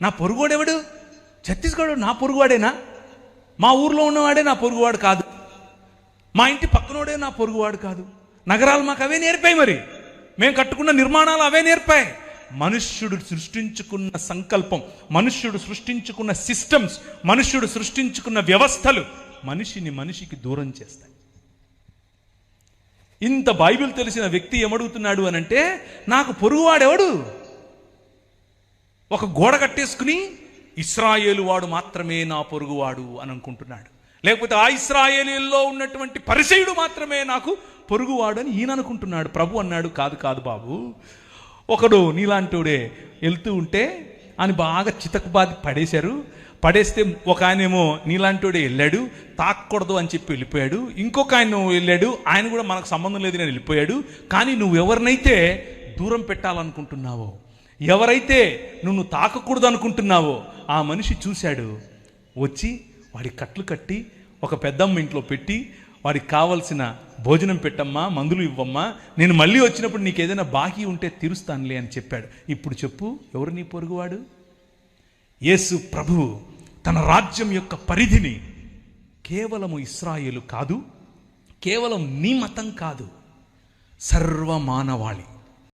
నా పొరుగువాడెవడు? ఛత్తీస్గఢ్ నా పొరుగువాడేనా? మా ఊర్లో ఉన్నవాడే నా పొరుగువాడు కాదు, మా ఇంటి పక్కనోడే నా పొరుగువాడు కాదు. నగరాలు మాకు అవే నేర్పాయి, మరి మేము కట్టుకున్న నిర్మాణాలు అవే నేర్పాయి. మనుష్యుడు సృష్టించుకున్న సంకల్పం, మనుష్యుడు సృష్టించుకున్న సిస్టమ్స్, మనుష్యుడు సృష్టించుకున్న వ్యవస్థలు మనిషికి దూరం చేస్తాయి. ఇంత బైబిల్ తెలిసిన వ్యక్తి ఏమడుగుతున్నాడు అనంటే, నాకు పొరుగువాడెవడు? ఒక గోడ కట్టేసుకుని ఇశ్రాయేలు వాడు మాత్రమే నా పొరుగువాడు అని అనుకుంటున్నాడు. లేకపోతే ఆ ఇశ్రాయేలీల్లో ఉన్నటువంటి పరిసయుడు మాత్రమే నాకు పొరుగువాడు అని ఈయన అనుకుంటున్నాడు. ప్రభు అన్నాడు, కాదు కాదు బాబు, ఒకడు నీలాంటివాడే వెళ్తూ ఉంటే అని బాగా చితకబాది పడేస్తే ఒక ఆయనేమో నీలాంటివాడే వెళ్ళాడు, తాకూడదు అని చెప్పి వెళ్ళిపోయాడు. ఇంకొక ఆయన వెళ్ళాడు, ఆయన కూడా మనకు సంబంధం లేదు నేను వెళ్ళిపోయాడు. కానీ నువ్వు ఎవరినైతే దూరం పెట్టాలనుకుంటున్నావో, ఎవరైతే నువ్వు తాకకూడదు అనుకుంటున్నావో ఆ మనిషి చూశాడు, వచ్చి వాడి కట్లు కట్టి ఒక పెద్దమ్మ ఇంట్లో పెట్టి వాడికి కావలసిన భోజనం పెట్టమ్మా, మందులు ఇవ్వమ్మా, నేను మళ్ళీ వచ్చినప్పుడు నీకు ఏదైనా బాకీ ఉంటే తీరుస్తానులే అని చెప్పాడు. ఇప్పుడు చెప్పు, ఎవరు నీ పొరుగువాడు? యేసు ప్రభువు తన రాజ్యం యొక్క పరిధిని కేవలము ఇశ్రాయేలు కాదు, కేవలం నీ మతం కాదు, సర్వమానవాళి